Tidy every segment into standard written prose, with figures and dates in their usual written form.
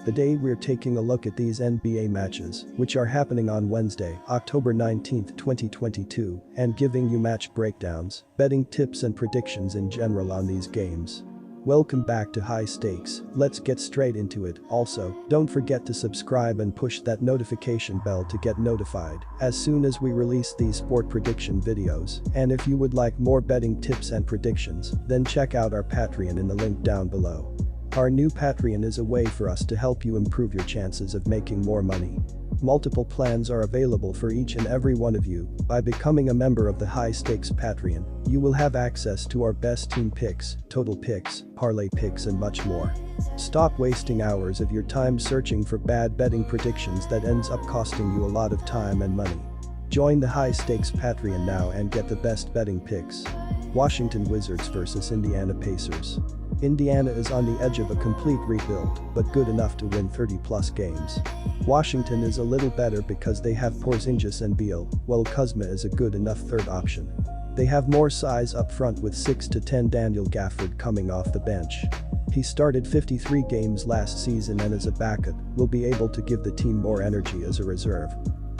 Today we're taking a look at these NBA matches, which are happening on Wednesday, October 19, 2022, and giving you match breakdowns, betting tips and predictions in general on these games. Welcome back to High Stakes, let's get straight into it. Also, don't forget to subscribe and push that notification bell to get notified as soon as we release these sport prediction videos. And if you would like more betting tips and predictions, then check out our Patreon in the link down below. Our new Patreon is a way for us to help you improve your chances of making more money. Multiple plans are available for each and every one of you. By becoming a member of the High Stakes Patreon, you will have access to our best team picks, total picks, parlay picks and much more. Stop wasting hours of your time searching for bad betting predictions that ends up costing you a lot of time and money. Join the High Stakes Patreon now and get the best betting picks. Washington Wizards vs Indiana Pacers. Indiana is on the edge of a complete rebuild, but good enough to win 30+ games. Washington is a little better because they have Porzingis and Beal, while Kuzma is a good enough third option. They have more size up front with 6'10" Daniel Gafford coming off the bench. He started 53 games last season and as a backup, will be able to give the team more energy as a reserve.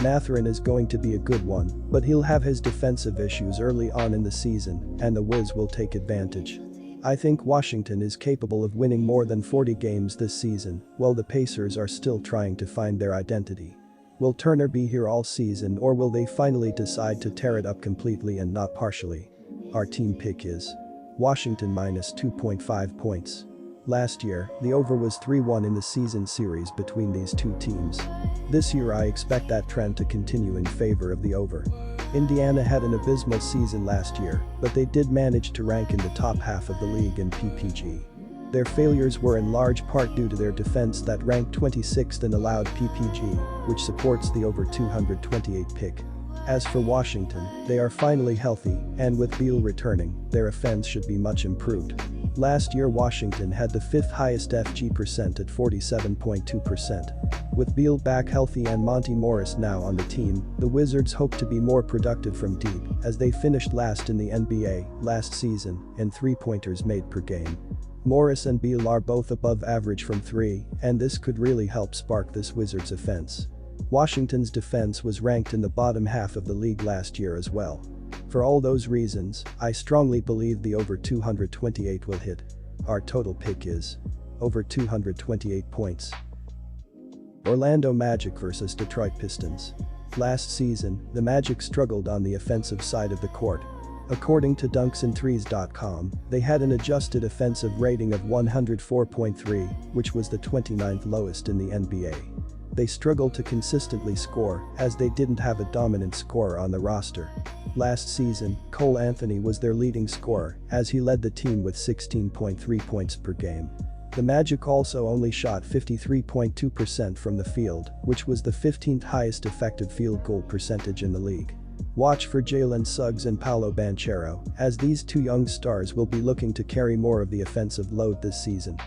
Mathurin is going to be a good one, but he'll have his defensive issues early on in the season, and the Wiz will take advantage. I think Washington is capable of winning more than 40 games this season, while the Pacers are still trying to find their identity. Will Turner be here all season or will they finally decide to tear it up completely and not partially? Our team pick is Washington minus 2.5 points. Last year, the over was 3-1 in the season series between these two teams. This year I expect that trend to continue in favor of the over. Indiana had an abysmal season last year, but they did manage to rank in the top half of the league in PPG. Their failures were in large part due to their defense that ranked 26th in allowed PPG, which supports the over 228 pick. As for Washington, they are finally healthy, and with Beal returning, their offense should be much improved. Last year Washington had the 5th highest FG percent at 47.2%. With Beal back healthy and Monty Morris now on the team, the Wizards hope to be more productive from deep as they finished last in the NBA last season in three-pointers made per game. Morris and Beal are both above average from three, and this could really help spark this Wizards offense. Washington's defense was ranked in the bottom half of the league last year as well. For all those reasons, I strongly believe the over 228 will hit. Our total pick is over 228 points. Orlando Magic vs Detroit Pistons. Last season, the Magic struggled on the offensive side of the court. According to dunksandthrees.com, they had an adjusted offensive rating of 104.3, which was the 29th lowest in the NBA. They struggled to consistently score as they didn't have a dominant scorer on the roster. Last season, Cole Anthony was their leading scorer as he led the team with 16.3 points per game. The Magic also only shot 53.2% from the field, which was the 15th highest effective field goal percentage in the league. Watch for Jalen Suggs and Paolo Banchero, as these two young stars will be looking to carry more of the offensive load this season.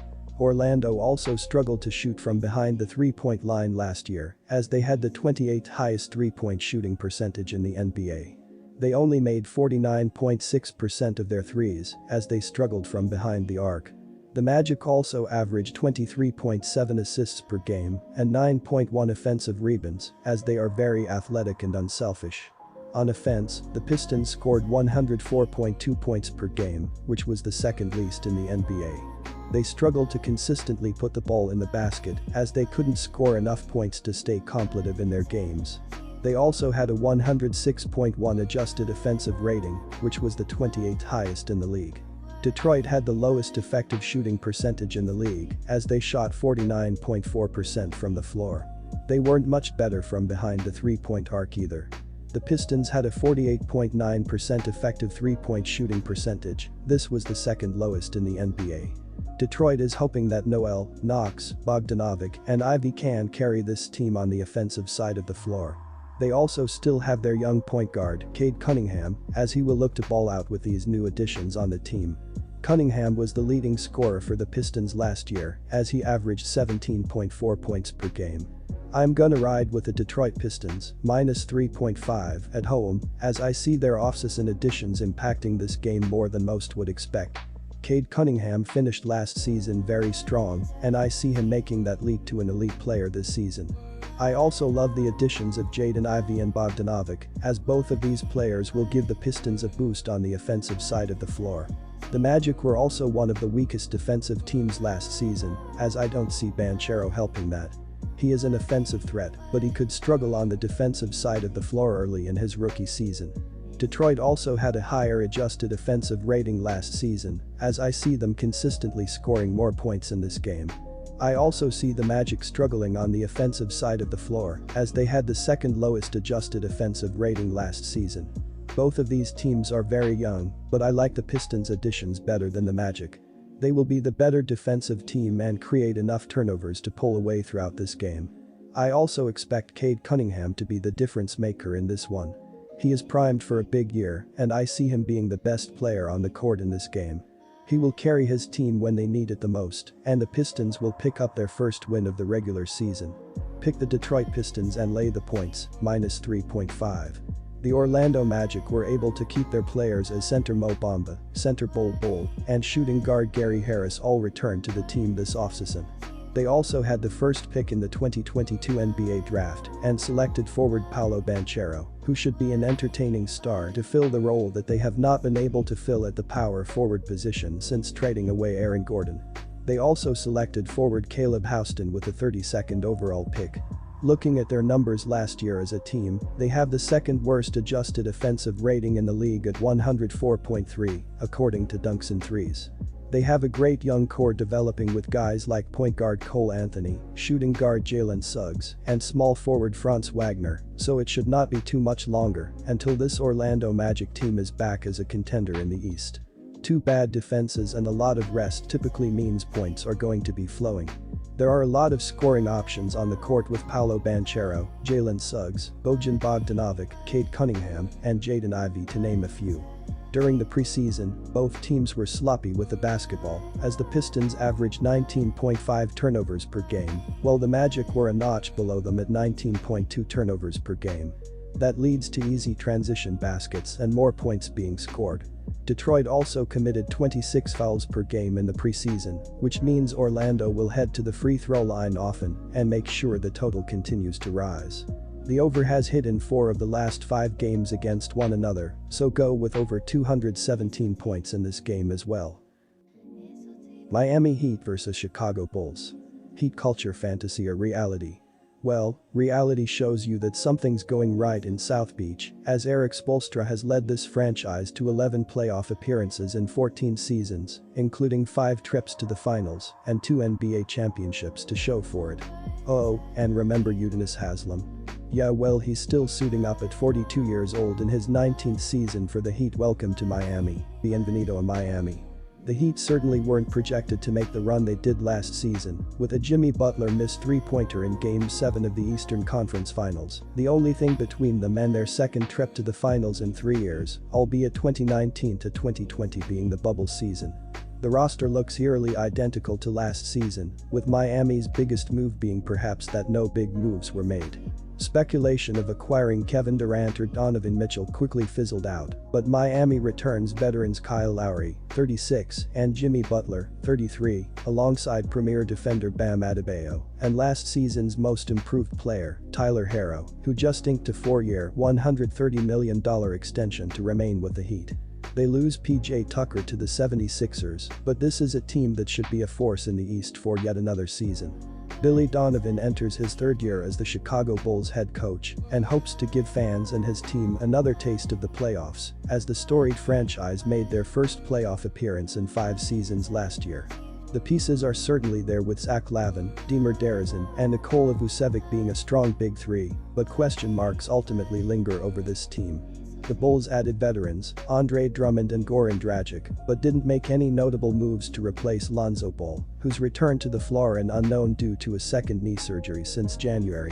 Orlando also struggled to shoot from behind the three-point line last year, as they had the 28th highest three-point shooting percentage in the NBA. They only made 49.6% of their threes, as they struggled from behind the arc. The Magic also averaged 23.7 assists per game and 9.1 offensive rebounds, as they are very athletic and unselfish. On offense, the Pistons scored 104.2 points per game, which was the second least in the NBA. They struggled to consistently put the ball in the basket as they couldn't score enough points to stay competitive in their games. They also had a 106.1 adjusted offensive rating, which was the 28th highest in the league. Detroit had the lowest effective shooting percentage in the league as they shot 49.4% from the floor. They weren't much better from behind the three-point arc either. The Pistons had a 48.9% effective three-point shooting percentage. This was the second lowest in the NBA. Detroit is hoping that Noel, Knox, Bogdanovic, and Ivy can carry this team on the offensive side of the floor. They also still have their young point guard, Cade Cunningham, as he will look to ball out with these new additions on the team. Cunningham was the leading scorer for the Pistons last year, as he averaged 17.4 points per game. I'm gonna ride with the Detroit Pistons, minus 3.5 at home, as I see their offseason additions impacting this game more than most would expect. Cade Cunningham finished last season very strong, and I see him making that leap to an elite player this season. I also love the additions of Jaden Ivey and Bogdanovic, as both of these players will give the Pistons a boost on the offensive side of the floor. The Magic were also one of the weakest defensive teams last season, as I don't see Banchero helping that. He is an offensive threat, but he could struggle on the defensive side of the floor early in his rookie season. Detroit also had a higher adjusted offensive rating last season, as I see them consistently scoring more points in this game. I also see the Magic struggling on the offensive side of the floor, as they had the second lowest adjusted offensive rating last season. Both of these teams are very young, but I like the Pistons' additions better than the Magic. They will be the better defensive team and create enough turnovers to pull away throughout this game. I also expect Cade Cunningham to be the difference maker in this one. He is primed for a big year, and I see him being the best player on the court in this game. He will carry his team when they need it the most, and the Pistons will pick up their first win of the regular season. Pick the Detroit Pistons and lay the points, -3.5. The Orlando Magic were able to keep their players as center Mo Bamba, center Bol Bol, and shooting guard Gary Harris all returned to the team this offseason. They also had the first pick in the 2022 NBA draft and selected forward Paolo Banchero, who should be an entertaining star to fill the role that they have not been able to fill at the power forward position since trading away Aaron Gordon. They also selected forward Caleb Houston with the 32nd overall pick. Looking at their numbers last year as a team, they have the second worst adjusted offensive rating in the league at 104.3, according to Dunks and Threes. They have a great young core developing with guys like point guard Cole Anthony, shooting guard Jalen Suggs, and small forward Franz Wagner, so it should not be too much longer until this Orlando Magic team is back as a contender in the East. Two bad defenses and a lot of rest typically means points are going to be flowing. There are a lot of scoring options on the court with Paolo Banchero, Jalen Suggs, Bojan Bogdanovic, Cade Cunningham, and Jaden Ivey to name a few. During the preseason, both teams were sloppy with the basketball, as the Pistons averaged 19.5 turnovers per game, while the Magic were a notch below them at 19.2 turnovers per game. That leads to easy transition baskets and more points being scored. Detroit also committed 26 fouls per game in the preseason, which means Orlando will head to the free throw line often and make sure the total continues to rise. The over has hit in 4 of the last 5 games against one another, so go with over 217 points in this game as well. Miami Heat vs Chicago Bulls. Heat culture, fantasy or reality? Well, reality shows you that something's going right in South Beach, as Erik Spoelstra has led this franchise to 11 playoff appearances in 14 seasons, including 5 trips to the finals and 2 NBA championships to show for it. Oh, and remember Udonis Haslem? Yeah, well, he's still suiting up at 42 years old in his 19th season for the Heat. Welcome to Miami, bienvenido a Miami. The Heat certainly weren't projected to make the run they did last season, with a Jimmy Butler missed three-pointer in Game 7 of the Eastern Conference Finals, the only thing between them and their second trip to the finals in 3 years, albeit 2019 to 2020 being the bubble season. The roster looks eerily identical to last season, with Miami's biggest move being perhaps that no big moves were made. Speculation of acquiring Kevin Durant or Donovan Mitchell quickly fizzled out, but Miami returns veterans Kyle Lowry, 36, and Jimmy Butler, 33, alongside premier defender Bam Adebayo, and last season's most improved player, Tyler Herro, who just inked a 4-year, $130 million extension to remain with the Heat. They lose PJ Tucker to the 76ers, but this is a team that should be a force in the East for yet another season. Billy Donovan enters his 3rd year as the Chicago Bulls head coach and hopes to give fans and his team another taste of the playoffs, as the storied franchise made their first playoff appearance in 5 seasons last year. The pieces are certainly there, with Zach LaVine, Demer DeRozan, and Nikola Vucevic being a strong big 3, but question marks ultimately linger over this team. The Bulls added veterans, Andre Drummond and Goran Dragic, but didn't make any notable moves to replace Lonzo Ball, whose return to the floor is unknown due to a second knee surgery since January.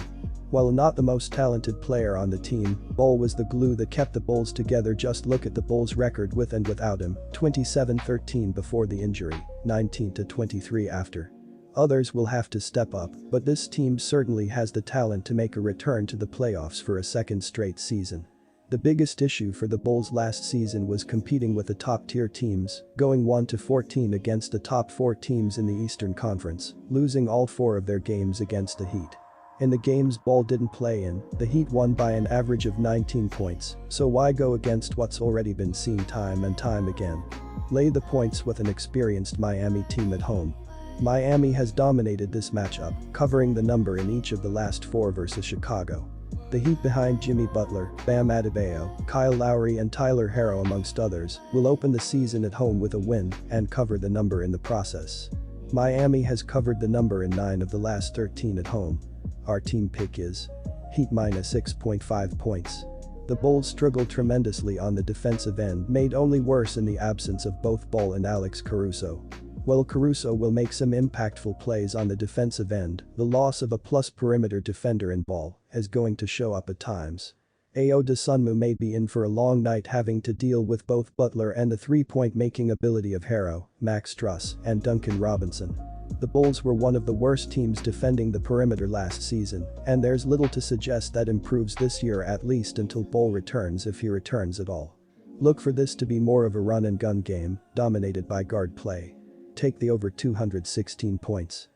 While not the most talented player on the team, Ball was the glue that kept the Bulls together. Just look at the Bulls' record with and without him: 27-13 before the injury, 19-23 after. Others will have to step up, but this team certainly has the talent to make a return to the playoffs for a second straight season. The biggest issue for the Bulls last season was competing with the top-tier teams, going 1-14 against the top 4 teams in the Eastern Conference, losing all 4 of their games against the Heat. In the games Ball didn't play in, the Heat won by an average of 19 points, so why go against what's already been seen time and time again? Lay the points with an experienced Miami team at home. Miami has dominated this matchup, covering the number in each of the last 4 versus Chicago. The Heat behind Jimmy Butler, Bam Adebayo, Kyle Lowry and Tyler Herro amongst others will open the season at home with a win and cover the number in the process. Miami has covered the number in 9 of the last 13 at home. Our team pick is Heat minus 6.5 points. The Bulls struggled tremendously on the defensive end, made only worse in the absence of both Ball and Alex Caruso. While Caruso will make some impactful plays on the defensive end, the loss of a plus perimeter defender in Ball is going to show up at times. Ayo Dosunmu may be in for a long night having to deal with both Butler and the three-point making ability of Herro, Max Strus, and Duncan Robinson. The Bulls were one of the worst teams defending the perimeter last season, and there's little to suggest that improves this year, at least until Ball returns, if he returns at all. Look for this to be more of a run-and-gun game, dominated by guard play. Take the over 216 points.